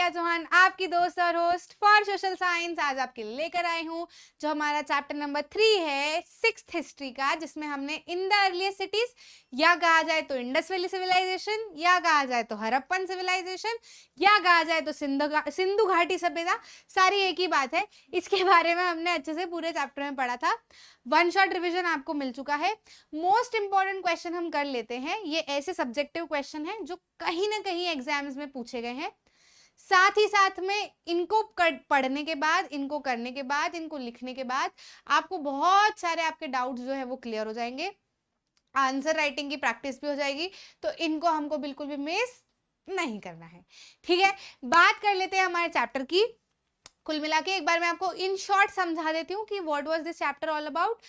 प्रिया चौहान, आपकी दोस्त और होस्ट फॉर सोशल साइंस। आज आपके लिए लेकर आई हूँ जो हमारा चैप्टर नंबर 3 है, सिक्स्थ हिस्ट्री का, जिसमें हमने इन द अर्लिएस्ट सिटीज, या कहा जाए तो इंडस वैली सिविलाइजेशन, या कहा जाए तो हड़प्पन सिविलाइजेशन, या कहा जाए तो सिंधु घाटी सभ्यता, सारी एक ही बात है। इसके बारे में हमने अच्छे से पूरे चैप्टर में पढ़ा था। वन शॉट रिविजन आपको मिल चुका है। मोस्ट इंपॉर्टेंट क्वेश्चन हम कर लेते हैं। ये ऐसे सब्जेक्टिव क्वेश्चन हैं जो कहीं ना कहीं एग्जाम्स में पूछे गए हैं। साथ ही साथ में इनको पढ़ने के बाद, इनको करने के बाद, इनको लिखने के बाद आपको बहुत सारे आपके डाउट्स जो है वो क्लियर हो जाएंगे। आंसर राइटिंग की प्रैक्टिस भी हो जाएगी। तो इनको हमको बिल्कुल भी मिस नहीं करना है। ठीक है, बात कर लेते हैं हमारे चैप्टर की। कुल मिला के एक बार मैं आपको इन शॉर्ट समझा देती हूँ कि what was this chapter all about.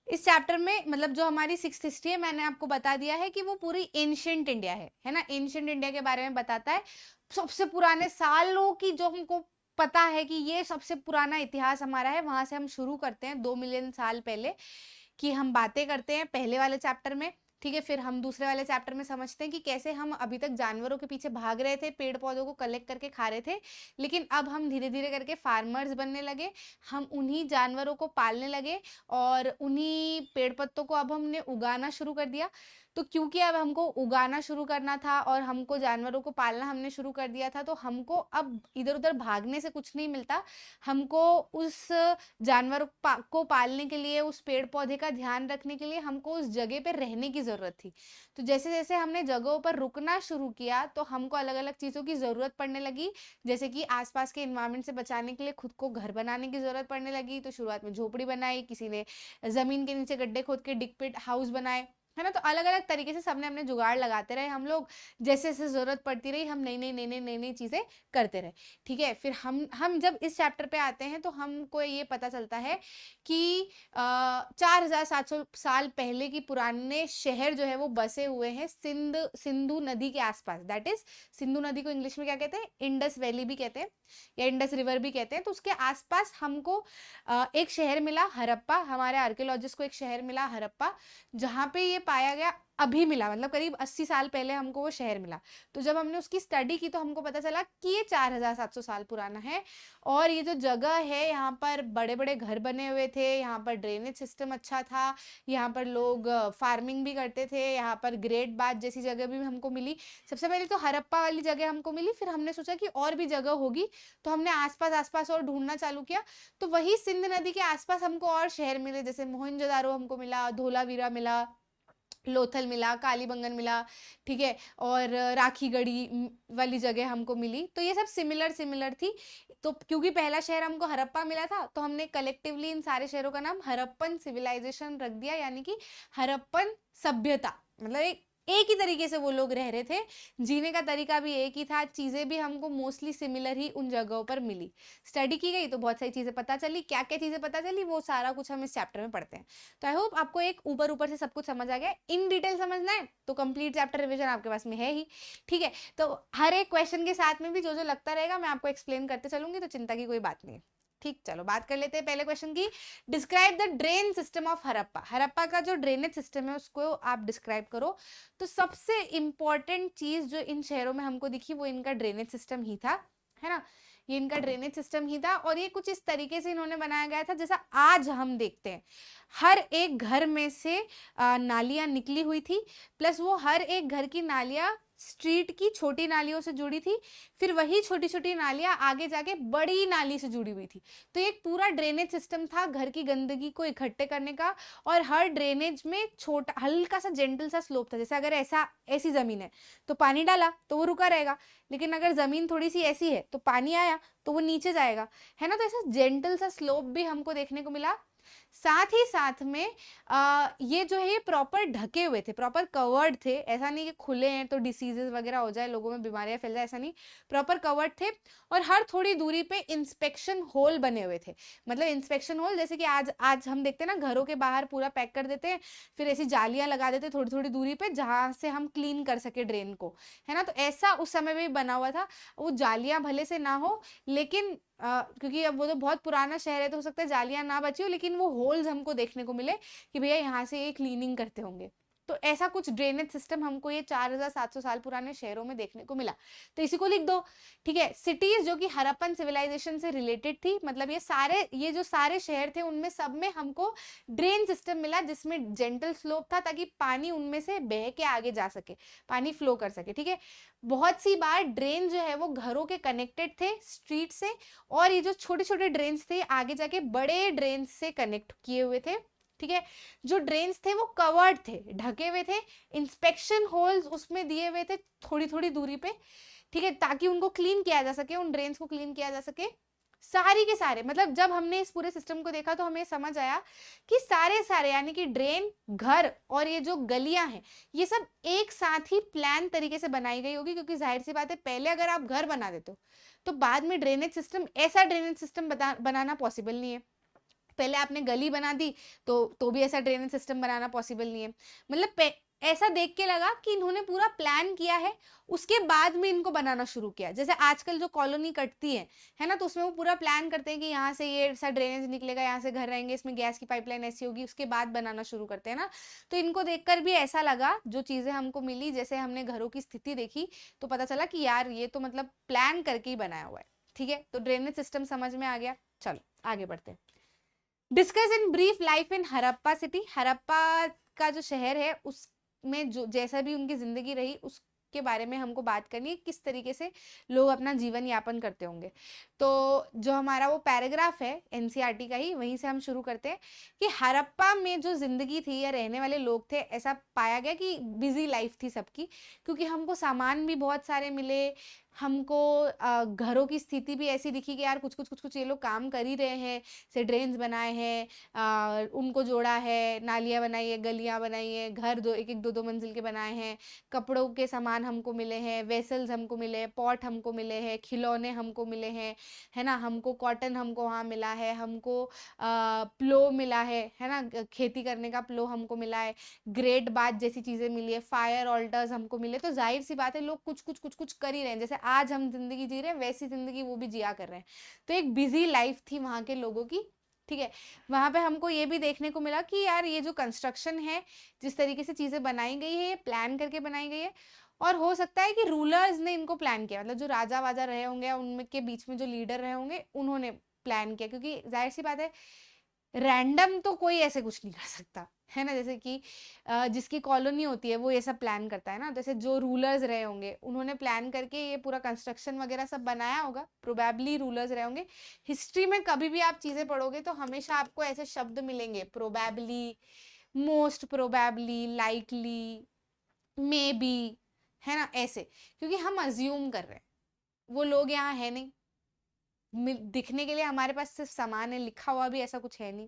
इस चैप्टर में मतलब जो हमारी सिक्स्थ हिस्ट्री है, मैंने आपको बता दिया है कि वो पूरी एंशिएंट इंडिया है ना। एंशिएंट इंडिया के बारे में बताता है। सबसे पुराने सालों की जो हमको पता है कि ये सबसे पुराना इतिहास हमारा है, वहां से हम शुरू करते हैं 2 मिलियन साल पहले की हम बातें करते हैं पहले वाले चैप्टर में। ठीक है, फिर हम दूसरे वाले चैप्टर में समझते हैं कि कैसे हम अभी तक जानवरों के पीछे भाग रहे थे, पेड़ पौधों को कलेक्ट करके खा रहे थे, लेकिन अब हम धीरे धीरे करके फार्मर्स बनने लगे। हम उन्हीं जानवरों को पालने लगे और उन्हीं पेड़ पत्तों को अब हमने उगाना शुरू कर दिया। तो क्योंकि अब हमको उगाना शुरू करना था और हमको जानवरों को पालना हमने शुरू कर दिया था, तो हमको अब इधर उधर भागने से कुछ नहीं मिलता। हमको उस जानवर को पालने के लिए, उस पेड़ पौधे का ध्यान रखने के लिए हमको उस जगह पे रहने की जरूरत थी। तो जैसे जैसे हमने जगहों पर रुकना शुरू किया तो हमको अलग अलग चीजों की जरूरत पड़ने लगी। जैसे कि आसपास के एनवायरनमेंट से बचाने के लिए खुद को घर बनाने की जरूरत पड़ने लगी। तो शुरुआत में झोपड़ी बनाई, किसी ने जमीन के नीचे गड्ढे खोद के डिग पिट हाउस बनाए, है ना। तो अलग अलग तरीके से सबने अपने जुगाड़ लगाते रहे हम लोग। जैसे जैसे जरूरत पड़ती रही हम नई नई चीजें करते रहे। ठीक है, फिर हम जब इस चैप्टर पे आते हैं तो हमको ये पता चलता है कि 4700 साल पहले की पुराने शहर जो है वो बसे हुए हैं सिंधु नदी के आसपास। दैट इज, सिंधु नदी को इंग्लिश में क्या कहते हैं, इंडस वैली भी कहते हैं या इंडस रिवर भी कहते हैं। तो उसके आसपास हमको एक शहर मिला हड़प्पा। हमारे आर्कियोलॉजिस्ट को एक शहर मिला हड़प्पा, जहां पे ये पाया गया। अभी मिला, मतलब करीब 80 साल पहले हमको वो शहर मिला। तो जब हमने उसकी स्टडी की तो हमको पता चला कि ये 4700 साल पुराना है। और ये जो जगह है, यहाँ पर बड़े बड़े घर बने हुए थे, यहाँ पर ड्रेनेज सिस्टम अच्छा था, यहाँ पर लोग फार्मिंग भी करते थे, यहाँ पर ग्रेट बाथ जैसी जगह भी हमको मिली। सबसे पहले तो हड़प्पा वाली जगह हमको मिली, फिर हमने सोचा कि और भी जगह होगी, तो हमने आसपास आसपास और ढूंढना चालू किया। तो वही सिंध नदी के आसपास हमको और शहर मिले, जैसे मोहनजोदारो हमको मिला, धोलावीरा मिला, लोथल मिला, कालीबंगन मिला। ठीक है, और राखी गढ़ी वाली जगह हमको मिली। तो ये सब सिमिलर सिमिलर थी। तो क्योंकि पहला शहर हमको हड़प्पा मिला था तो हमने कलेक्टिवली इन सारे शहरों का नाम हड़प्पन सिविलाइजेशन रख दिया, यानी कि हड़प्पन सभ्यता। मतलब एक ही तरीके से वो लोग रह रहे थे, जीने का तरीका भी एक ही था, चीजें भी हमको मोस्टली सिमिलर ही उन जगहों पर मिली। स्टडी की गई तो बहुत सारी चीजें पता चली। क्या क्या चीजें पता चली वो सारा कुछ हम इस चैप्टर में पढ़ते हैं। तो आई होप आपको एक ऊपर ऊपर से सब कुछ समझ आ गया। इन डिटेल समझना है तो कंप्लीट चैप्टर रिवीजन आपके पास में है ही। ठीक है, तो हर एक क्वेश्चन के साथ में भी जो जो लगता रहेगा मैं आपको एक्सप्लेन करते चलूंगी, तो चिंता की कोई बात नहीं है। ठीक, चलो बात कर लेते हैं पहले क्वेश्चन की। Describe the drain system of Harappa. Harappa का जो ड्रेनेज सिस्टम है उसको आप डिस्क्राइब करो। तो सबसे इंपॉर्टेंट चीज जो इन शहरों में हमको दिखी वो इनका ड्रेनेज सिस्टम ही था, है ना। ये इनका ड्रेनेज सिस्टम ही था और ये कुछ इस तरीके से इन्होंने बनाया गया था जैसा आज हम देखते हैं। हर एक घर में से नालियां निकली हुई थी, प्लस वो हर एक घर की नालियां स्ट्रीट की छोटी नालियों से जुड़ी थी, फिर वही छोटी छोटी नालियां आगे जाके बड़ी नाली से जुड़ी हुई थी। तो एक पूरा ड्रेनेज सिस्टम था घर की गंदगी को इकट्ठे करने का। और हर ड्रेनेज में छोटा हल्का सा जेंटल सा स्लोप था। जैसे अगर ऐसी जमीन है तो पानी डाला तो वो रुका रहेगा, लेकिन अगर जमीन थोड़ी सी ऐसी है तो पानी आया तो वो नीचे जाएगा, है ना। तो ऐसा जेंटल सा स्लोप भी हमको देखने को मिला। साथ ही साथ में ये जो है ये प्रॉपर ढके हुए थे, प्रॉपर कवर्ड थे। ऐसा नहीं कि खुले हैं तो डिसीजेस वगैरह हो जाए, लोगों में बीमारियां फैल जाए, ऐसा नहीं। प्रॉपर कवर्ड थे। और हर थोड़ी दूरी पे इंस्पेक्शन होल बने हुए थे। मतलब इंस्पेक्शन होल जैसे कि आज आज हम देखते हैं ना, घरों के बाहर पूरा पैक कर देते हैं, फिर ऐसी जालियां लगा देते थोड़ी थोड़ी दूरी पे जहां से हम क्लीन कर सके ड्रेन को, है ना। तो ऐसा उस समय में बना हुआ था। वो जालियां भले से ना हो, लेकिन क्योंकि अब वो तो बहुत पुराना शहर है तो हो सकता है जालियां ना बची हो, लेकिन वो होल्स हमको देखने को मिले कि भैया यहाँ से ये क्लीनिंग करते होंगे। तो ऐसा कुछ ड्रेनेज सिस्टम हमको ये 4700 साल पुराने शहरों में देखने को मिला। तो इसी को लिख दो। ठीक है, सिटीज जो कि हड़प्पन सिविलाइजेशन से रिलेटेड थी, मतलब ये जो सारे शहर थे उनमें सब में हमको ड्रेन सिस्टम मिला जिसमें जेंटल स्लोप था ताकि पानी उनमें से बह के आगे जा सके, पानी फ्लो कर सके। ठीक है, बहुत सी बार ड्रेन जो है वो घरों के कनेक्टेड थे स्ट्रीट से, और ये जो छोटे छोटे ड्रेन्स थे आगे जाके बड़े ड्रेन से कनेक्ट किए हुए थे। ठीक है, जो ड्रेन्स थे वो कवर्ड थे, ढके हुए थे, इंस्पेक्शन होल्स उसमें दिए हुए थे थोड़ी थोड़ी दूरी पे। ठीक है, ताकि उनको क्लीन किया जा सके, उन ड्रेन्स को क्लीन किया जा सके। सारी के सारे, मतलब जब हमने इस पूरे सिस्टम को देखा तो हमें समझ आया कि सारे सारे यानी कि ड्रेन, घर और ये जो गलियां हैं ये सब एक साथ ही प्लान तरीके से बनाई गई होगी, क्योंकि जाहिर सी बात है पहले अगर आप घर बना देते हो तो बाद में ड्रेनेज सिस्टम, ऐसा ड्रेनेज सिस्टम बनाना पॉसिबल नहीं है। पहले आपने गली बना दी तो भी ऐसा ड्रेनेज सिस्टम बनाना पॉसिबल नहीं है। मतलब ऐसा देख के लगा कि इन्होंने पूरा प्लान किया है, उसके बाद में इनको बनाना शुरू किया। जैसे आजकल जो कॉलोनी कटती है ना, तो उसमें वो पूरा प्लान करते हैं कि यहाँ से ये ऐसा ड्रेनेज निकलेगा, यहाँ से घर रहेंगे, इसमें गैस की पाइपलाइन ऐसी होगी, उसके बाद बनाना शुरू करते हैं ना। तो इनको देखकर भी ऐसा लगा, जो चीजें हमको मिली, जैसे हमने घरों की स्थिति देखी तो पता चला कि यार ये तो मतलब प्लान करके ही बनाया हुआ है। ठीक है, तो ड्रेनेज सिस्टम समझ में आ गया। चलो आगे बढ़ते हैं। Discuss in brief life in Harappa city. Harappa का जो शहर है उसमें जो जैसा भी उनकी जिंदगी रही उसके बारे में हमको बात करनी है, किस तरीके से लोग अपना जीवन यापन करते होंगे। तो जो हमारा वो पैराग्राफ है एनसीईआरटी का ही, वहीं से हम शुरू करते हैं कि हड़प्पा में जो जिंदगी थी या रहने वाले लोग थे, ऐसा पाया गया कि बिजी लाइफ थी सबकी, क्योंकि हमको सामान भी बहुत सारे मिले, हमको घरों की स्थिति भी ऐसी दिखी कि यार कुछ कुछ कुछ कुछ ये लोग काम कर ही रहे हैं, से ड्रेन्स बनाए हैं, उनको जोड़ा है, नालियाँ बनाई है, गलियाँ बनाई है, घर दो एक एक दो दो मंजिल के बनाए हैं, कपड़ों के सामान हमको मिले हैं, वेसल्स हमको मिले हैं, पॉट हमको मिले हैं, खिलौने हमको मिले हैं, है ना, हमको कॉटन हमको वहाँ मिला है, हमको प्लो मिला है ना, खेती करने का प्लो हमको मिला है, ग्रेट बाथ जैसी चीजें मिली है, फायर ऑल्टर्स हमको मिले। तो जाहिर सी बात है लोग कुछ कुछ कुछ कुछ कर ही रहे हैं, जैसे आज हम जिंदगी जी रहे हैं वैसी जिंदगी वो भी जिया कर रहे हैं। तो एक बिजी लाइफ थी वहां के लोगों की। ठीक है, वहां पे हमको ये भी देखने को मिला कि यार ये जो कंस्ट्रक्शन है, जिस तरीके से चीजें बनाई गई है, ये प्लान करके बनाई गई है, और हो सकता है कि रूलर्स ने इनको प्लान किया, मतलब जो राजा वाजा रहे होंगे उनके बीच में जो लीडर रहे होंगे उन्होंने प्लान किया, क्योंकि जाहिर सी बात है रैंडम तो कोई ऐसे कुछ नहीं कर सकता, है ना। जैसे कि जिसकी कॉलोनी होती है वो ये सब प्लान करता है ना, जैसे जो रूलर्स रहे होंगे उन्होंने प्लान करके ये पूरा कंस्ट्रक्शन वगैरह सब बनाया होगा, प्रोबेबली रूलर्स रहे होंगे। हिस्ट्री में कभी भी आप चीजें पढ़ोगे तो हमेशा आपको ऐसे शब्द मिलेंगे, probably, most probably, likely, may be, है ना, ऐसे, क्योंकि हम अज्यूम कर रहे हैं, वो लोग यहाँ है नहीं, दिखने के लिए हमारे पास सिर्फ सामान है, लिखा हुआ भी ऐसा कुछ है नहीं।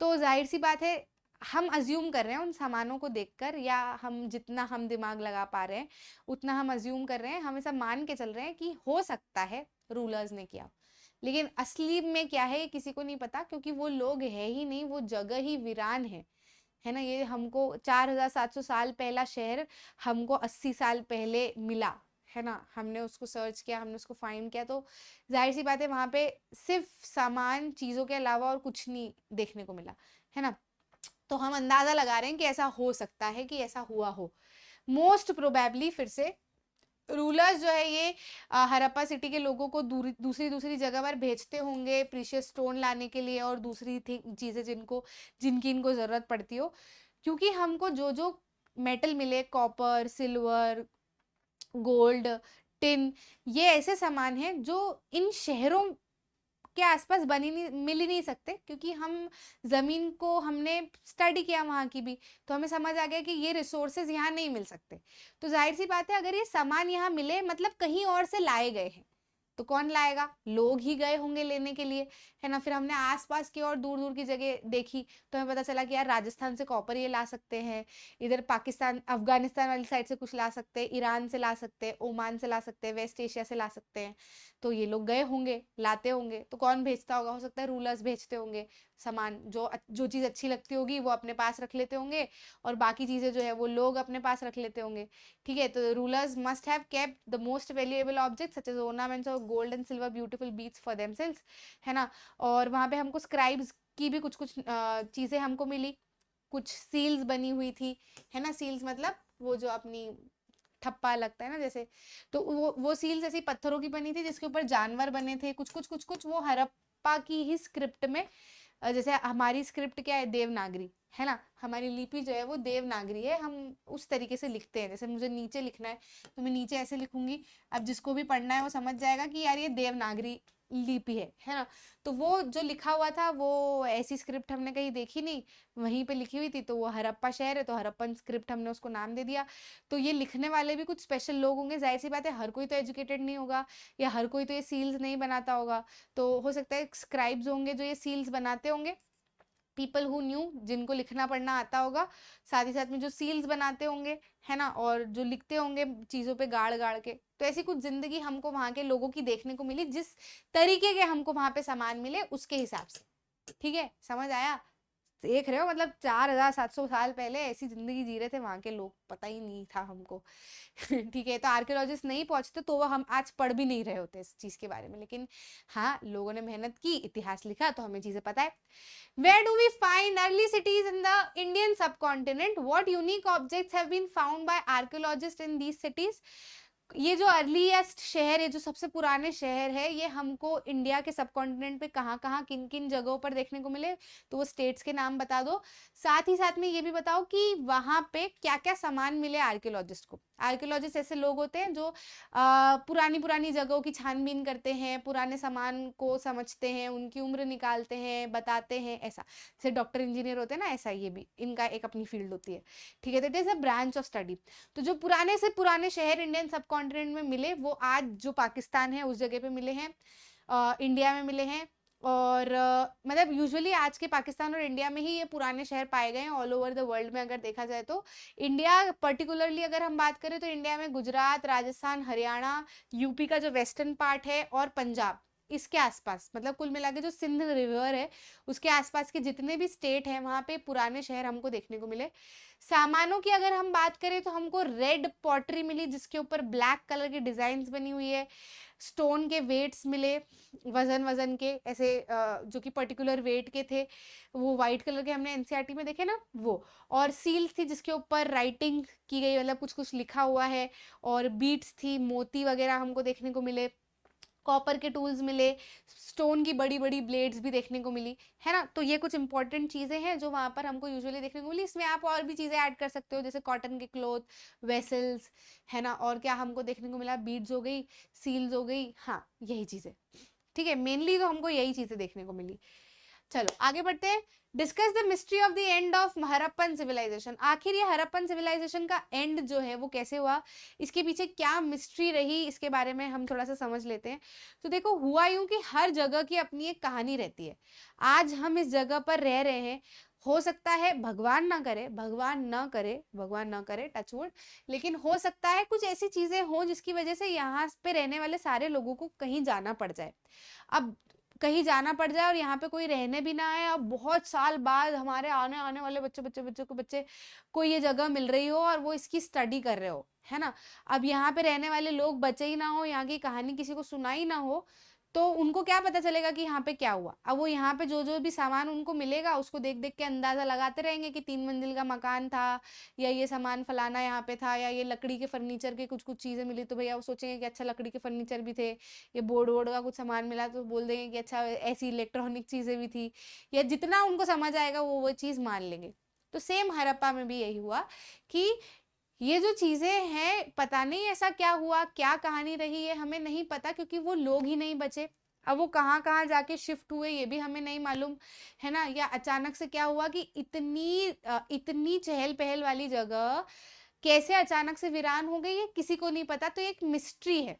तो जाहिर सी बात है हम अज्यूम कर रहे हैं उन सामानों को देखकर, या हम जितना हम दिमाग लगा पा रहे हैं उतना हम अज्यूम कर रहे हैं, हम ऐसा मान के चल रहे हैं कि हो सकता है रूलर्स ने किया। लेकिन असली में क्या है ये किसी को नहीं पता, क्योंकि वो लोग है ही नहीं, वो जगह ही वीरान है ना। ये हमको 4700 साल पहला शहर हमको 80 साल पहले मिला, है ना, हमने उसको सर्च किया, हमने उसको फाइंड किया, तो जाहिर सी बात है वहां पे सिर्फ सामान चीजों के अलावा और कुछ नहीं देखने को मिला, है ना। तो हम अंदाजा लगा रहे हैं कि ऐसा हो सकता है कि ऐसा हुआ हो। मोस्ट प्रोबेबली फिर से रूलर्स जो है ये हड़प्पा सिटी के लोगों को दूसरी दूसरी जगह पर भेजते होंगे प्रीशियस स्टोन लाने के लिए और दूसरी चीजें जिनकी इनको जरूरत पड़ती हो, क्योंकि हमको जो जो मेटल मिले, कॉपर, सिल्वर, गोल्ड, टिन, ये ऐसे सामान हैं जो इन शहरों के आसपास मिल ही नहीं सकते, क्योंकि हम जमीन को हमने स्टडी किया वहां की भी, तो हमें समझ आ गया कि ये रिसोर्सेज यहाँ नहीं मिल सकते। तो जाहिर सी बात है अगर ये सामान यहाँ मिले मतलब कहीं और से लाए गए हैं, तो कौन लाएगा, लोग ही गए होंगे लेने के लिए, है ना। फिर हमने आसपास की और दूर दूर की जगह देखी तो हमें पता चला कि यार राजस्थान से कॉपर ये ला सकते हैं, इधर पाकिस्तान अफगानिस्तान वाली साइड से कुछ ला सकते हैं, ईरान से ला सकते हैं, ओमान से ला सकते हैं, वेस्ट एशिया से ला सकते हैं। तो ये लोग गए होंगे, लाते होंगे, तो कौन भेजता होगा, हो सकता है रूलर्स भेजते होंगे सामान, जो चीज़ अच्छी लगती होगी वो अपने पास रख लेते होंगे और बाकी चीज़ें जो है वो लोग अपने पास रख लेते होंगे। ठीक है, तो rulers must have kept the most valuable objects such as ornaments और gold and silver beautiful beads for themselves, है ना। और वहाँ पे हमको स्क्राइब्स की भी कुछ कुछ चीज़ें हमको मिली, कुछ सील्स बनी हुई थी, है ना। सील्स मतलब वो जो अपनी ठप्पा लगता है ना जैसे, तो वो सील्स ऐसी पत्थरों की बनी थी जिसके ऊपर जानवर बने थे, कुछ वो हड़प्पा की ही स्क्रिप्ट में। जैसे हमारी स्क्रिप्ट क्या है, देवनागरी, है ना। हमारी लिपि जो है वो देवनागरी है, हम उस तरीके से लिखते हैं। जैसे मुझे नीचे लिखना है तो मैं नीचे ऐसे लिखूंगी, अब जिसको भी पढ़ना है वो समझ जाएगा कि यार ये देवनागरी लिपि है ना। तो वो जो लिखा हुआ था वो ऐसी स्क्रिप्ट हमने कहीं देखी नहीं, वहीं पे लिखी हुई थी, तो वो हड़प्पा शहर है तो हड़प्पन स्क्रिप्ट हमने उसको नाम दे दिया। तो ये लिखने वाले भी कुछ स्पेशल लोग होंगे, जाहिर सी बात है, हर कोई तो एजुकेटेड नहीं होगा, या हर कोई तो ये सील्स नहीं बनाता होगा। तो हो सकता है स्क्राइब्स होंगे जो ये सील्स बनाते होंगे, पीपल हु न्यू, जिनको लिखना पढ़ना आता होगा, साथ ही साथ में जो सील्स बनाते होंगे, है ना, और जो लिखते होंगे चीज़ों पे गाड़ गाड़ के। तो ऐसी कुछ जिंदगी हमको वहाँ के लोगों की देखने को मिली, जिस तरीके के हमको वहाँ पे सामान मिले उसके हिसाब से। ठीक है, समझ आया। देख रहे हो, मतलब 4700 साल पहले ऐसी जिंदगी जी रहे थे वहां के लोग, पता ही नहीं था हमको। ठीक है, तो आर्कियोलॉजिस्ट नहीं पहुंचते तो वो हम आज पढ़ भी नहीं रहे होते इस चीज के बारे में, लेकिन हाँ, लोगों ने मेहनत की, इतिहास लिखा, तो हमें चीजें पता है। Where do we find early cities in the Indian subcontinent? What unique objects have been found by archaeologists in these cities? ये जो अर्लीस्ट शहर है, जो सबसे पुराने शहर है, ये हमको इंडिया के सब कॉन्टिनेंट पे कहाँ कहाँ किन किन जगहों पर देखने को मिले, तो वो स्टेट्स के नाम बता दो। साथ ही साथ में ये भी बताओ कि वहां पे क्या क्या सामान मिले आर्कियोलॉजिस्ट को। आर्कियोलॉजिस्ट ऐसे लोग होते हैं जो पुरानी पुरानी जगहों की छानबीन करते हैं, पुराने सामान को समझते हैं, उनकी उम्र निकालते हैं, बताते हैं, ऐसा। जैसे डॉक्टर इंजीनियर होते हैं ना, ऐसा ये भी इनका एक अपनी फील्ड होती है। ठीक है, तो it is a branch of study. तो जो पुराने से पुराने शहर इंडियन सब कॉन्टिनेंट में मिले, वो आज जो पाकिस्तान है उस जगह पे मिले हैं, इंडिया में मिले हैं। और मतलब यूजुअली आज के पाकिस्तान और इंडिया में ही ये पुराने शहर पाए गए हैं, ऑल ओवर द वर्ल्ड में अगर देखा जाए तो। इंडिया पर्टिकुलरली अगर हम बात करें तो इंडिया में गुजरात, राजस्थान, हरियाणा, यूपी का जो वेस्टर्न पार्ट है, और पंजाब, इसके आसपास, मतलब कुल मिला के जो सिंध रिवर है उसके आसपास के जितने भी स्टेट हैं वहां पे पुराने शहर हमको देखने को मिले। सामानों की अगर हम बात करें तो हमको रेड पॉटरी मिली जिसके ऊपर ब्लैक कलर की डिजाइन्स बनी हुई है। स्टोन के वेट्स मिले, वजन वजन के ऐसे, जो कि पर्टिकुलर वेट के थे, वो वाइट कलर के हमने एनसीईआरटी में देखे ना वो। और सील्स थी जिसके ऊपर राइटिंग की गई, मतलब कुछ कुछ लिखा हुआ है। और बीट्स थी, मोती वगैरह हमको देखने को मिले। कॉपर के टूल्स मिले, स्टोन की बड़ी बड़ी ब्लेड्स भी देखने को मिली, है ना। तो ये कुछ इंपॉर्टेंट चीजें हैं जो वहां पर हमको यूजुअली देखने को मिली। इसमें आप और भी चीजें ऐड कर सकते हो, जैसे कॉटन के क्लोथ, वेसल्स, है ना। और क्या हमको देखने को मिला, बीड्स हो गई, सील्स हो गई, हाँ यही चीजें। ठीक है, मेनली तो हमको यही चीजें देखने को मिली। चलो आगे बढ़ते हैं। Discuss the mystery of the end of Harappan civilization. आखिर ये हड़प्पन सिविलाइजेशन का एंड जो है वो कैसे हुआ, इसके पीछे क्या मिस्ट्री रही, इसके बारे में हम थोड़ा सा समझ लेते हैं। तो देखो, हुआ यूं कि हर जगह की अपनी एक कहानी रहती है। आज हम इस जगह पर रह रहे हैं, हो सकता है, भगवान ना करे, भगवान ना करे, भगवान ना करे, टचवुड, लेकिन हो सकता है कुछ ऐसी चीजें हो जिसकी वजह से यहाँ पे रहने वाले सारे लोगों को कहीं जाना पड़ जाए। अब कहीं जाना पड़ जाए और यहाँ पे कोई रहने भी ना आए, अब बहुत साल बाद हमारे आने आने वाले बच्चे को ये जगह मिल रही हो और वो इसकी स्टडी कर रहे हो, है ना। अब यहाँ पे रहने वाले लोग बचे ही ना हो, यहाँ की कहानी किसी को सुनाई ना हो, तो उनको क्या पता चलेगा कि यहाँ पे क्या हुआ। अब वो यहाँ पे जो जो भी सामान उनको मिलेगा उसको देख देख के अंदाजा लगाते रहेंगे कि 3 मंजिल का मकान था, या ये सामान फलाना यहाँ पे था, या ये लकड़ी के फर्नीचर के कुछ कुछ चीजें मिली तो भैया वो सोचेंगे कि अच्छा लकड़ी के फर्नीचर भी थे। ये बोर्ड वोर्ड का कुछ सामान मिला तो बोल देंगे कि अच्छा ऐसी इलेक्ट्रॉनिक चीजें भी थी, या जितना उनको समझ आएगा वो चीज मान लेंगे। तो सेम हड़प्पा में भी यही हुआ कि ये जो चीजें हैं, पता नहीं ऐसा क्या हुआ, क्या कहानी रही है हमें नहीं पता, क्योंकि वो लोग ही नहीं बचे। अब वो कहाँ कहाँ जाके शिफ्ट हुए ये भी हमें नहीं मालूम, है ना। या अचानक से क्या हुआ कि इतनी चहल पहल वाली जगह कैसे अचानक से वीरान हो गई, ये किसी को नहीं पता। तो एक मिस्ट्री है।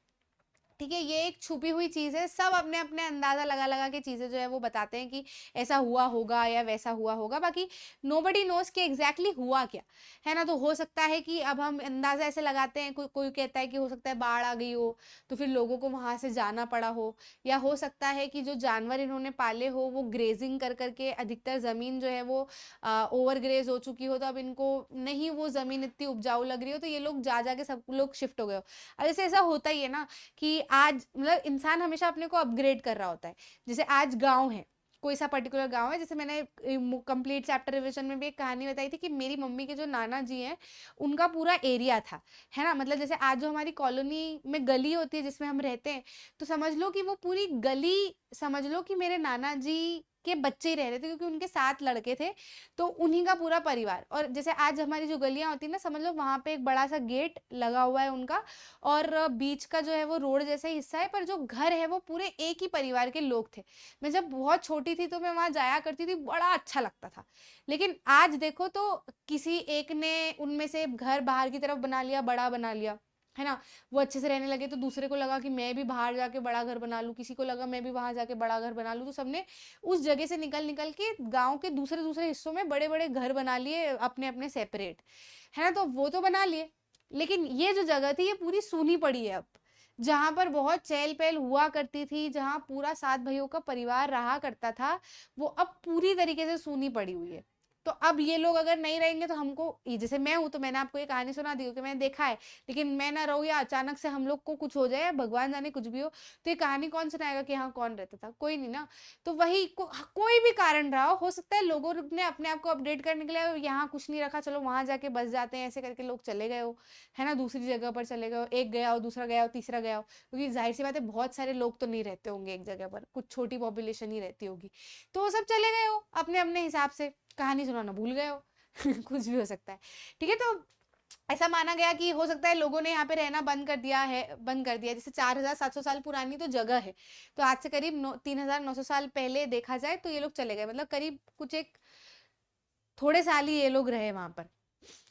ठीक है, ये एक छुपी हुई चीज है। सब अपने अपने अंदाजा लगा लगा के चीजें जो है वो बताते हैं कि ऐसा हुआ होगा या वैसा हुआ होगा, बाकी नोबडी नोस कि एग्जैक्टली हुआ क्या, है ना। तो हो सकता है कि अब हम अंदाजा ऐसे लगाते हैं, कोई कहता है कि हो सकता है बाढ़ आ गई हो तो फिर लोगों को वहां से जाना पड़ा हो, या हो सकता है कि जो जानवर इन्होंने पाले हो वो ग्रेजिंग कर करके अधिकतर जमीन जो है वो ओवर ग्रेज हो चुकी हो, तो अब इनको नहीं वो जमीन इतनी उपजाऊ लग रही हो, तो ये लोग जा जाके सब लोग शिफ्ट हो गए हो। अब जैसे ऐसा होता ही है ना कि आज मतलब इंसान हमेशा अपने को अपग्रेड कर रहा होता है। जैसे आज गांव है, कोई सा पर्टिकुलर गांव है। जैसे मैंने कंप्लीट चैप्टर रिविजन में भी एक कहानी बताई थी कि मेरी मम्मी के जो नाना जी हैं उनका पूरा एरिया था, है ना। मतलब जैसे आज जो हमारी कॉलोनी में गली होती है जिसमें हम रहते हैं, तो समझ लो कि वो पूरी गली, समझ लो कि मेरे नाना जी के बच्चे ही रह रहे थे, क्योंकि उनके 7 लड़के थे, तो उन्हीं का पूरा परिवार। और जैसे आज हमारी जो गलियां होती है ना, समझ लो वहां पे एक बड़ा सा गेट लगा हुआ है उनका, और बीच का जो है वो रोड जैसा ही हिस्सा है, पर जो घर है वो पूरे एक ही परिवार के लोग थे। मैं जब बहुत छोटी थी तो मैं वहां जाया करती थी, बड़ा अच्छा लगता था। लेकिन आज देखो तो किसी एक ने उनमें से घर बाहर की तरफ बना लिया, बड़ा बना लिया, है ना। वो अच्छे से रहने लगे, तो दूसरे को लगा कि मैं भी बाहर जाके बड़ा घर बना लूं, किसी को लगा मैं भी वहां जाके बड़ा घर बना लूं, तो सबने उस जगह से निकल निकल के गांव के दूसरे दूसरे हिस्सों में बड़े बड़े घर बना लिए अपने अपने सेपरेट, है ना। तो वो तो बना लिए, लेकिन ये जो जगह थी ये पूरी सूनी पड़ी है अब। जहां पर बहुत चहल पहल हुआ करती थी, जहां पूरा 7 भाइयों का परिवार रहा करता था, वो अब पूरी तरीके से सूनी पड़ी हुई है। तो अब ये लोग अगर नहीं रहेंगे तो हमको, जैसे मैं हूं तो मैंने आपको ये कहानी सुना दी कि मैंने देखा है, लेकिन मैं ना रहूं या अचानक से हम लोग को कुछ हो जाए, भगवान जाने कुछ भी हो, तो ये कहानी कौन सुनाएगा कि हाँ कौन रहता था, कोई नहीं ना। तो वही कोई भी कारण रहा हो सकता है लोगों ने अपने आप को अपडेट करने के लिए यहाँ कुछ नहीं रखा, चलो वहां जाके बस जाते हैं, ऐसे करके लोग चले गए हो, है ना, दूसरी जगह पर चले गए हो, एक गया हो, दूसरा गया हो, तीसरा गया हो, क्योंकि जाहिर सी बात है बहुत सारे लोग तो नहीं रहते होंगे एक जगह पर, कुछ छोटी पॉपुलेशन ही रहती होगी, तो वो सब चले गए हो अपने अपने हिसाब से, कहानी सुनाना भूल गए हो। कुछ भी हो सकता है, ठीक है। तो ऐसा माना गया कि हो सकता है लोगों ने यहाँ पे रहना बंद कर दिया। जैसे 4700 साल पुरानी तो जगह है, तो आज से करीब 3900 साल पहले देखा जाए तो ये लोग चले गए, मतलब करीब कुछ एक थोड़े साल ही ये लोग रहे वहां पर,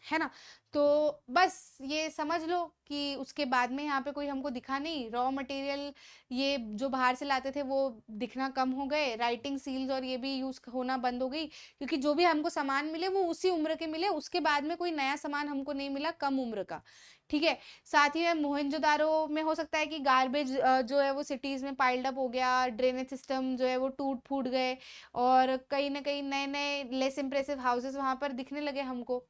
है ना। तो बस ये समझ लो कि उसके बाद में यहाँ पे कोई हमको दिखा नहीं, रॉ मटेरियल ये जो बाहर से लाते थे वो दिखना कम हो गए, राइटिंग सील्स और ये भी यूज होना बंद हो गई, क्योंकि जो भी हमको सामान मिले वो उसी उम्र के मिले, उसके बाद में कोई नया सामान हमको नहीं मिला कम उम्र का, ठीक है। साथ ही में मोहनजोदारो में हो सकता है कि गार्बेज जो है वो सिटीज में पाइल्ड अप हो गया, ड्रेनेज सिस्टम जो है वो टूट फूट गए, और कहीं ना कहीं नए नए लेस इंप्रेसिव हाउसेस वहां पर दिखने लगे हमको।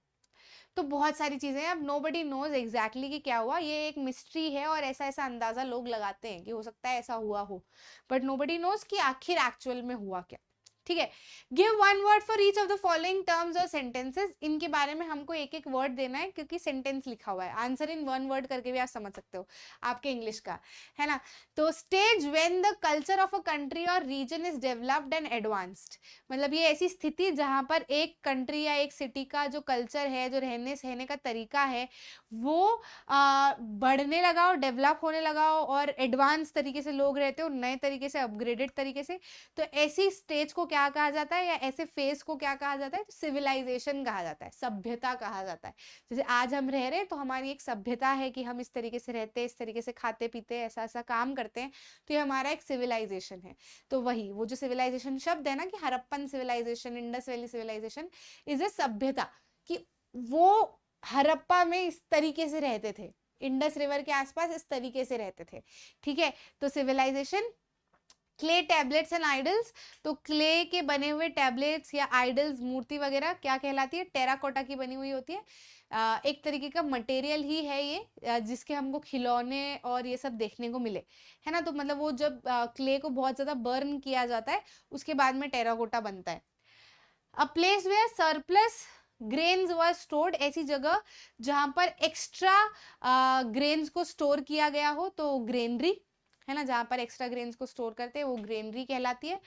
तो बहुत सारी चीजें हैं, अब नोबडी नोज एग्जैक्टली कि क्या हुआ, ये एक मिस्ट्री है, और ऐसा ऐसा अंदाजा लोग लगाते हैं कि हो सकता है ऐसा हुआ हो, बट नोबडी नोज कि आखिर एक्चुअल में हुआ क्या, ठीक है। Give one word for each of the following terms और सेंटेंसेस, इनके बारे में हमको एक एक वर्ड देना है, क्योंकि सेंटेंस लिखा हुआ है, आंसर इन वन वर्ड करके भी आप समझ सकते हो आपके इंग्लिश का, है ना। तो stage when the culture of a country और region is developed and advanced, मतलब ये ऐसी स्थिति जहां पर एक कंट्री या एक सिटी का जो कल्चर है, जो रहने सहने का तरीका है, वो बढ़ने लगा और डेवलप होने लगा, और एडवांस तरीके से लोग रहते हो, नए तरीके से, अपग्रेडेड तरीके से। तो ऐसी स्टेज को क्या कहा जाता है, या ऐसे फेज को क्या कहा जाता है, तो सिविलाइजेशन कहा जाता है, सभ्यता कहा जाता है। जैसे आज हम रह रहे हैं तो हमारी एक सभ्यता है कि हम इस तरीके से रहते हैं, इस तरीके से खाते पीते हैं, ऐसा ऐसा काम करते हैं, तो ये हमारा एक सिविलाइजेशन है। तो वही वो जो सिविलाइजेशन शब्द है ना, कि Harappan civilization, Indus valley civilization is a सभ्यता, कि वो हड़प्पा में इस तरीके से रहते थे, इंडस रिवर के आसपास इस तरीके से रहते थे, ठीक है। तो civilization, clay tablets and idols, तो क्ले के बने हुए टैबलेट्स या आइडल्स, मूर्ति वगैरह क्या कहलाती है, टेराकोटा की बनी हुई होती है। एक तरीके का मटेरियल ही है ये, जिसके हमको खिलौने और ये सब देखने को मिले, है ना। तो मतलब वो जब क्ले को बहुत ज्यादा बर्न किया जाता है उसके बाद में टेराकोटा बनता है। A place where surplus grains were stored, ऐसी जगह जहां पर एक्स्ट्रा ग्रेन्स को स्टोर किया गया हो, तो ग्रेनरी, है ना, जहां पर एक्स्ट्रा ग्रेन्स को स्टोर करते हैं वो ग्रेनरी कहलाती है।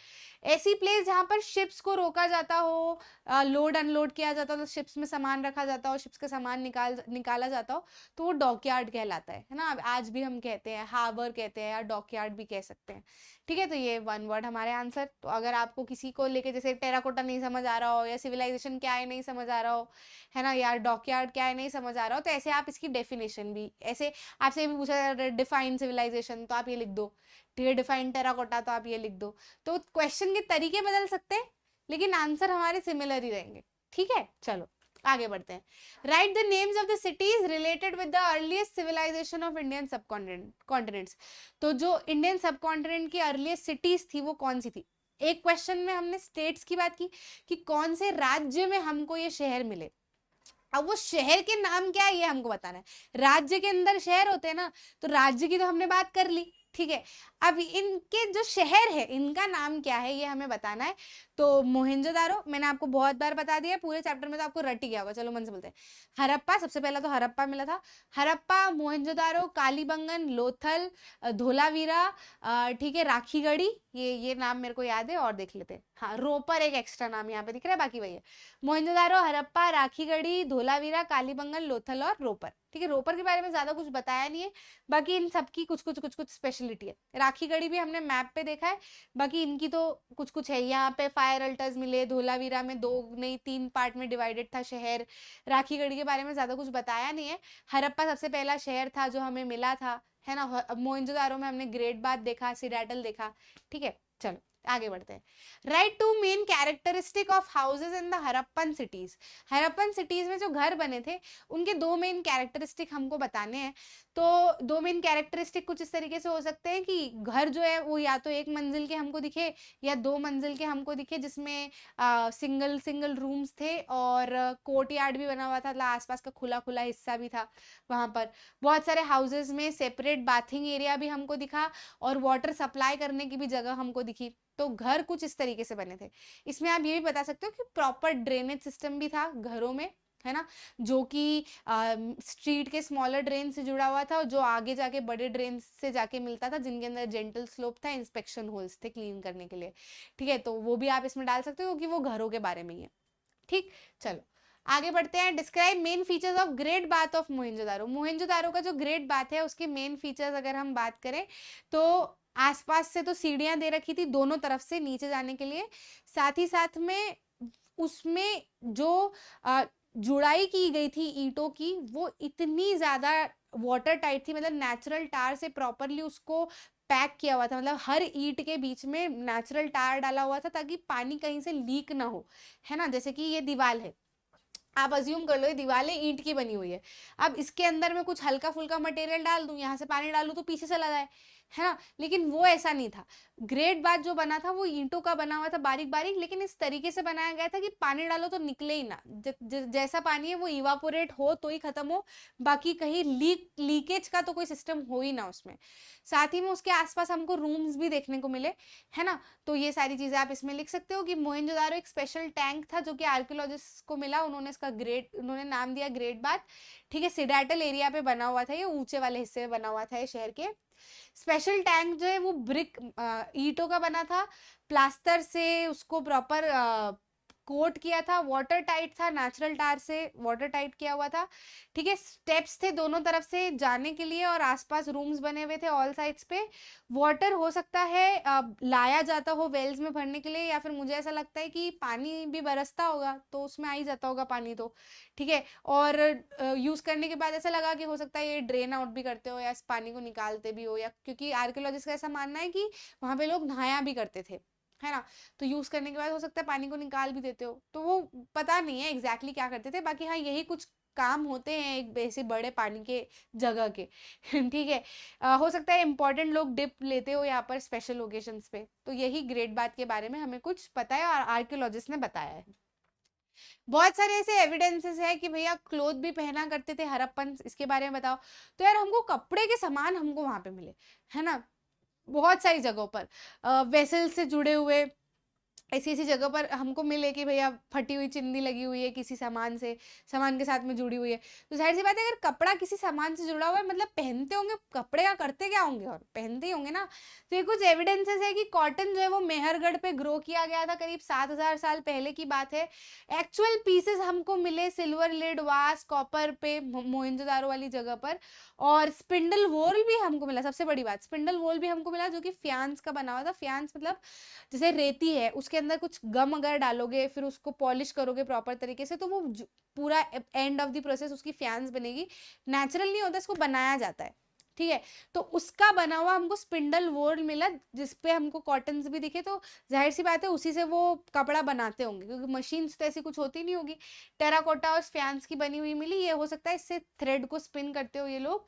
ऐसी प्लेस जहां पर शिप्स को रोका जाता हो, लोड अनलोड किया जाता हो, तो शिप्स में सामान रखा जाता हो, शिप्स का सामान निकाला जाता हो, तो वो डॉकयार्ड कहलाता है ना। आज भी हम कहते हैं हार्बर कहते हैं, या डॉकयार्ड भी कह सकते हैं, ठीक है। तो ये वन वर्ड हमारे आंसर। तो अगर आपको किसी को लेके जैसे टेराकोटा नहीं समझ आ रहा हो, या सिविलाइजेशन क्या है नहीं समझ आ रहा हो, है ना, या डॉकयार्ड क्या है नहीं समझ आ रहा हो, तो ऐसे आप इसकी डेफिनेशन भी, ऐसे आपसे भी पूछा डिफाइन सिविलाइजेशन तो आप ये लिख दो, ठीक है, डिफाइन टेराकोटा तो आप ये लिख दो। तो क्वेश्चन के तरीके बदल सकते हैं, लेकिन आंसर हमारे सिमिलर ही रहेंगे, ठीक है। चलो आगे बढ़ते हैं। Write the names of the cities related with the earliest civilization of Indian subcontinents, तो जो इंडियन सब कॉन्टिनेंट की अर्लीस्ट सिटीज थी वो कौन सी थी। एक क्वेश्चन में हमने स्टेट्स की बात की कि कौन से राज्य में हमको ये शहर मिले, अब वो शहर के नाम क्या है ये हमको बताना है। राज्य के अंदर शहर होते हैं ना, तो राज्य की तो हमने बात कर ली, ठीक है। अब इनके जो शहर है इनका नाम क्या है ये हमें बताना है। तो मोहनजोदारो मैंने आपको बहुत बार बता दिया, पूरे चैप्टर में तो आपको रट ही गया होगा, चलो मन से बोलते हैं। हड़प्पा, सबसे पहला तो हड़प्पा मिला था। हड़प्पा, मोहनजोदारो, कालीबंगन, लोथल, धोलावीरा, ठीक है, राखीगढ़ी, ये नाम मेरे को याद है, और देख लेते हैं। हाँ, रोपर एक एक्स्ट्रा नाम यहाँ पे दिख रहा है, बाकी वही है। मोहनजोदारो, हड़प्पा, राखीगढ़ी, धोलावीरा, कालीबंगन, लोथल और रोपर। ठीक है, रोपर के बारे में ज्यादा कुछ बताया नहीं है, बाकी इन सबकी कुछ कुछ स्पेशलिटी है। राखीगढ़ी भी हमने मैप पे देखा है, बाकी इनकी तो कुछ कुछ है। यहाँ पे फायर अल्टर्स मिले, धोलावीरा में 2 नहीं 3 पार्ट में डिवाइडेड था शहर। राखीगढ़ी के बारे में ज्यादा कुछ बताया नहीं है। हड़प्पा सबसे पहला शहर था जो हमें मिला था, है ना। मोहनजोदारो में हमने ग्रेट बाथ देखा, सिडाटल देखा। ठीक है, चलो आगे बढ़ते हैं। Write two main characteristic of houses in the Harappan cities. Harappan cities में जो घर बने थे उनके 2 मेन कैरेक्टरिस्टिक हमको बताने हैं। तो 2 मेन कैरेक्टरिस्टिक कुछ इस तरीके से हो सकते हैं कि घर जो है वो या तो 1 मंजिल के हमको दिखे या 2 मंजिल के हमको दिखे, जिसमें सिंगल रूम्स थे और कोर्ट यार्ड भी बना हुआ था, मतलब आसपास का खुला खुला हिस्सा भी था वहां पर। बहुत सारे हाउसेज में सेपरेट बाथिंग एरिया भी हमको दिखा और वाटर सप्लाई करने की भी जगह हमको दिखी। तो घर कुछ इस तरीके से बने थे। इसमें आप ये भी बता सकते हो कि प्रॉपर ड्रेनेज सिस्टम भी था घरों में, है ना, जो कि स्ट्रीट के स्मॉलर ड्रेन से जुड़ा हुआ था और जो आगे जाके बड़े ड्रेन से जाके मिलता था, जिनके अंदर जेंटल स्लोप था, इंस्पेक्शन होल्स थे क्लीन करने के लिए। ठीक है, तो वो भी आप इसमें डाल सकते हो क्योंकि वो घरों के बारे में ही है। ठीक, चलो आगे बढ़ते हैं। Describe main features of great bath of Mohenjodaro. Mohenjodaro का जो ग्रेट बाथ है उसके मेन फीचर्स अगर हम बात करें तो आसपास से तो सीढ़ियां दे रखी थी दोनों तरफ से नीचे जाने के लिए, साथ ही साथ में उसमें जो जुड़ाई की गई थी ईंटों की वो इतनी ज्यादा वाटर टाइट थी, मतलब नेचुरल टार से प्रॉपरली उसको पैक किया हुआ था, मतलब हर ईंट के बीच में नेचुरल टार डाला हुआ था ताकि पानी कहीं से लीक ना हो, है ना। जैसे कि ये दीवार है, आप अज्यूम कर लो ये दीवारें ईंट की बनी हुई है। अब इसके अंदर में कुछ हल्का फुल्का मटेरियल डाल दूं, यहाँ से पानी डालूं तो पीछे चला जाए, है ना, लेकिन वो ऐसा नहीं था। ग्रेट बाथ जो बना था वो ईंटों का बना हुआ था बारीक बारीक, लेकिन इस तरीके से बनाया गया था कि पानी डालो तो निकले ही ना, जैसा पानी है वो इवापोरेट हो तो ही खत्म हो, बाकी कहीं लीकेज का तो कोई सिस्टम हो ही ना उसमें। साथ ही में उसके आसपास हमको रूम्स भी देखने को मिले, है ना। तो ये सारी चीजें आप इसमें लिख सकते हो कि मोहनजोदारो एक स्पेशल टैंक था जो कि आर्कियोलॉजिस्ट को मिला, उन्होंने नाम दिया ग्रेट बाथ। ठीक है, सिडाटल एरिया पे बना हुआ था, ये ऊंचे वाले हिस्से में बना हुआ था ये शहर के। स्पेशल टैंक जो है वो ब्रिक ईंटों का बना था, प्लास्टर से उसको प्रॉपर कोट किया था, वाटर टाइट था, नेचुरल टार से वाटर टाइट किया हुआ था। ठीक है, स्टेप्स थे दोनों तरफ से जाने के लिए और आसपास रूम्स बने हुए थे ऑल साइड्स पे। वाटर हो सकता है लाया जाता हो वेल्स में भरने के लिए, या फिर मुझे ऐसा लगता है कि पानी भी बरसता होगा तो उसमें आ ही जाता होगा पानी तो। ठीक है, और यूज करने के बाद ऐसा लगा कि हो सकता है ये ड्रेन आउट भी करते हो या इस पानी को निकालते भी हो, या क्योंकि आर्कियोलॉजिस्ट का ऐसा मानना है कि वहां पे लोग नहाया भी करते थे, है ना। तो यूज करने के बाद हो सकता है पानी को निकाल भी देते हो, तो वो पता नहीं है एग्जैक्टली क्या करते थे, बाकी हाँ यही कुछ काम होते हैं एक ऐसे बड़े पानी के जगह के। ठीक है, हो सकता है इंपॉर्टेंट लोग डिप लेते हो यहाँ पर स्पेशल ओकेशंस पे। तो यही ग्रेट बाथ के बारे में हमें कुछ पता है और आर्कियोलॉजिस्ट ने बताया है। बहुत सारे ऐसे एविडेंसेस है कि भैया क्लोथ भी पहना करते थे हड़प्पन, इसके बारे में बताओ। तो यार हमको कपड़े के सामान हमको वहां पे मिले, है ना, बहुत सारी जगहों पर वेसल से जुड़े हुए ऐसी ऐसी जगह पर हमको मिले कि भैया फटी हुई चिंदी लगी हुई है किसी सामान के साथ में जुड़ी हुई है। तो जाहिर सी बात है अगर कपड़ा किसी सामान से जुड़ा हुआ है मतलब पहनते होंगे, कपड़े का करते क्या होंगे, और पहनते ही होंगे ना। तो ये कुछ एविडेंसेस है कि कॉटन जो है वो मेहरगढ़ पे ग्रो किया गया था, करीब 7,000 साल पहले की बात है। एक्चुअल पीसेस हमको मिले सिल्वर लेड वास कॉपर पे मोहनजोदारो वाली जगह पर। और स्पिंडल वोल भी हमको मिला, सबसे बड़ी बात स्पिंडल वोल भी हमको मिला जो कि फ्यांस का बना हुआ था। फ्यांस मतलब जैसे रेती है उसके अंदर कुछ गम अगर डालोगे फिर उसको पॉलिश करोगे प्रॉपर तरीके से तो वो पूरा एंड ऑफ द प्रोसेस उसकी फ्यांस बनेगी। नेचुरल नहीं होता, इसको बनाया जाता है। ठीक है, तो उसका बना हुआ हमको स्पिंडल वोल मिला जिसपे हमको कॉटन्स भी दिखे, तो जाहिर सी बात है उसी से वो कपड़ा बनाते होंगे क्योंकि मशीन्स तो ऐसी कुछ होती नहीं होगी। टेराकोटा और फ्यांस की बनी हुई मिली, ये हो सकता है इससे थ्रेड को स्पिन करते हो ये लोग।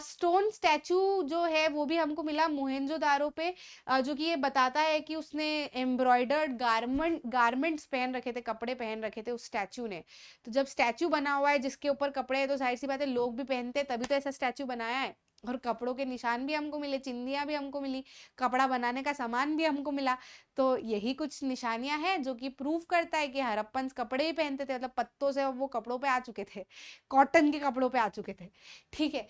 स्टोन स्टैचू जो है वो भी हमको मिला मोहनजोदारो पे, जो कि ये बताता है कि उसने एम्ब्रॉयडर्ड गारमेंट्स पहन रखे थे, कपड़े पहन रखे थे उस स्टैचू ने। तो जब स्टैचू बना हुआ है जिसके ऊपर कपड़े हैं तो जाहिर सी बात है लोग भी पहनते हैं, तभी तो ऐसा स्टैचू बनाया है। और कपड़ों के निशान भी हमको मिले, चिन्हियाँ भी हमको मिली, कपड़ा बनाने का सामान भी हमको मिला। तो यही कुछ निशानियां हैं जो कि प्रूव करता है कि हड़प्पन कपड़े ही पहनते थे, मतलब पत्तों से वो कपड़ों पे आ चुके थे, कॉटन के कपड़ों पे आ चुके थे। ठीक है,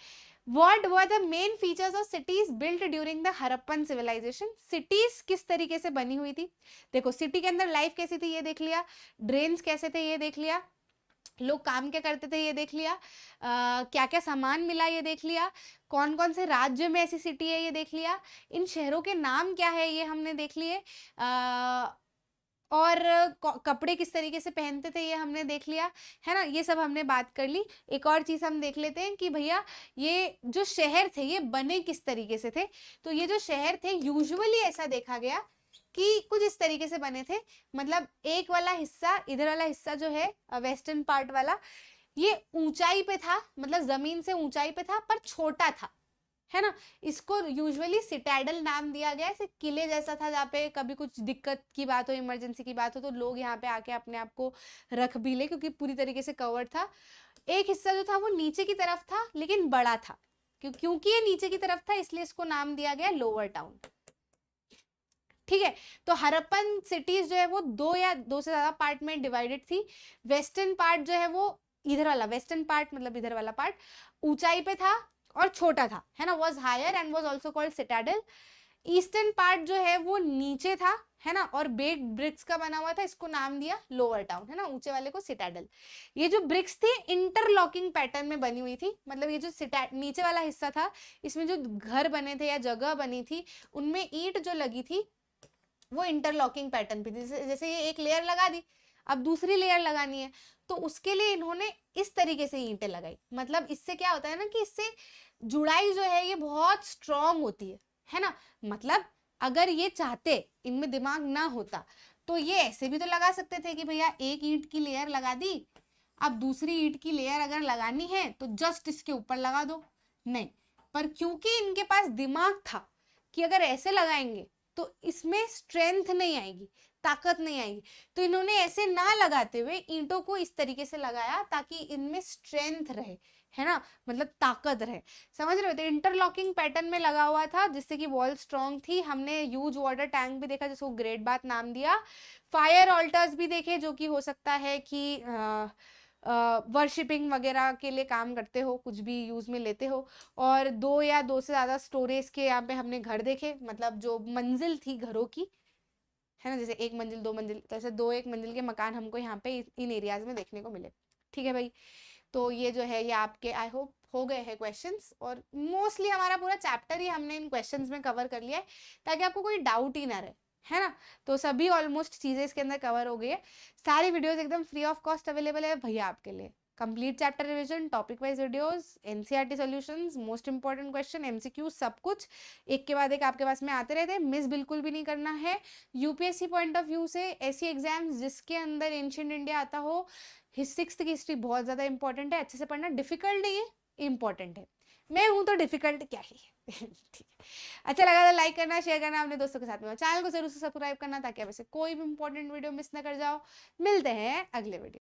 What were the main features of cities built during the Harappan civilization? cities किस तरीके से बनी हुई थी? देखो, सिटी के अंदर लाइफ कैसी थी ये देख लिया, ड्रेन्स कैसे थे ये देख लिया, लोग काम क्या करते थे ये देख लिया, क्या क्या सामान मिला ये देख लिया, कौन कौन से राज्य में ऐसी सिटी है ये देख लिया, इन शहरों के नाम क्या है ये हमने देख लिए, और कपड़े किस तरीके से पहनते थे ये हमने देख लिया, है ना, ये सब हमने बात कर ली। एक और चीज़ हम देख लेते हैं कि भैया ये जो शहर थे ये बने किस तरीके से थे। तो ये जो शहर थे यूजुअली ऐसा देखा गया कि कुछ इस तरीके से बने थे, मतलब एक वाला हिस्सा, इधर वाला हिस्सा जो है वेस्टर्न पार्ट वाला, ये ऊंचाई पे था, मतलब जमीन से ऊंचाई पे था पर छोटा था, है ना। इसको यूजुअली सिटैडल नाम दिया गया है, ऐसे किले जैसा था जहाँ पे कभी कुछ दिक्कत की बात हो, इमरजेंसी की बात हो तो लोग यहाँ पे आके अपने आप को रख भी ले, क्योंकि पूरी तरीके से कवर्ड था। एक हिस्सा जो था वो नीचे की तरफ था लेकिन बड़ा था, क्योंकि ये नीचे की तरफ था इसलिए इसको नाम दिया गया लोअर टाउन। ठीक है, तो हड़प्पन सिटीज जो है वो दो या दो से ज्यादा पार्ट में डिवाइडेड थी। वेस्टर्न पार्ट जो है वो इधर वाला वेस्टर्न पार्ट, मतलब इधर वाला पार्ट ऊंचाई पे था और छोटा था, है ना, was higher and was also called citadel. Eastern part जो है वो नीचे था, है ना, और बेग ब्रिक्स का बना हुआ था, इसको नाम दिया लोअर टाउन, है ना, ऊंचे वाले को सिटाडल। ये जो ब्रिक्स थी इंटरलॉकिंग पैटर्न में बनी हुई थी, मतलब ये जो नीचे वाला हिस्सा था इसमें जो घर बने थे या जगह बनी थी उनमें ईंट जो लगी थी वो इंटरलॉकिंग पैटर्न पे थी। जैसे ये एक लेयर लगा दी, अब दूसरी लेयर लगानी है तो उसके लिए इन्होंने इस तरीके से ईंटें लगाई। मतलब इससे क्या होता है ना कि इससे जुड़ाई जो है ये बहुत स्ट्रांग होती है ना। मतलब अगर ये चाहते, इनमें दिमाग ना होता तो ये ऐसे भी तो लगा सकते थे कि भैया एक ईंट की लेयर लगा दी, अब दूसरी ईंट की लेयर अगर लगानी है तो जस्ट इसके ऊपर लगा दो। नहीं, पर क्योंकि इनके पास दिमाग था कि अगर ऐसे लगाएंगे तो इसमें स्ट्रेंथ नहीं आएगी, ताकत नहीं आएगी, तो इन्होंने ऐसे ना लगाते हुए ईंटों को इस तरीके से लगाया ताकि इनमें स्ट्रेंथ रहे, है ना, मतलब ताकत रहे। समझ रहे हो, तो इंटरलॉकिंग पैटर्न में लगा हुआ था जिससे कि वॉल स्ट्रॉन्ग थी। हमने यूज वाटर टैंक भी देखा जिसको ग्रेट बाथ नाम दिया। फायर ऑल्टर्स भी देखे जो कि हो सकता है कि वर्शिपिंग वगैरह के लिए काम करते हो, कुछ भी यूज में लेते हो। और दो या दो से ज्यादा स्टोरेज के यहाँ पे हमने घर देखे, मतलब जो मंजिल थी घरों की, है ना, जैसे एक मंजिल दो मंजिल, तो ऐसे दो एक मंजिल के मकान हमको यहाँ पे इन एरियाज में देखने को मिले। ठीक है भाई, तो ये जो है ये आपके आई होप हो गए हैं क्वेश्चंस, और मोस्टली हमारा पूरा चैप्टर ही हमने इन क्वेश्चंस में कवर कर लिया है ताकि आपको कोई डाउट ही ना रहे, है ना। तो सभी ऑलमोस्ट चीजें इसके अंदर कवर हो गई है। सारी वीडियोस एकदम फ्री ऑफ कॉस्ट अवेलेबल है भैया आपके लिए। Complete chapter revision, topic wise videos, NCERT solutions, most important question, MCQ, सब कुछ एक के बाद एक आपके पास में आते रहते हैं। मिस बिल्कुल भी नहीं करना है। यूपीएससी पॉइंट ऑफ व्यू से ऐसी एग्जाम्स जिसके अंदर एंशिएंट इंडिया आता हो, सिक्स्थ की हिस्ट्री बहुत ज्यादा इंपॉर्टेंट है, अच्छे से पढ़ना, डिफिकल्ट नहीं है, इंपॉर्टेंट है। मैं हूं तो डिफिकल्ट क्या ही है। ठीक है, अच्छा लगा तो लाइक करना, शेयर करना अपने दोस्तों के साथ में, चैनल को जरूर से सब्सक्राइब करना ताकि आप ऐसे कोई भी इंपॉर्टेंट वीडियो मिस ना कर जाओ। मिलते हैं अगले वीडियो।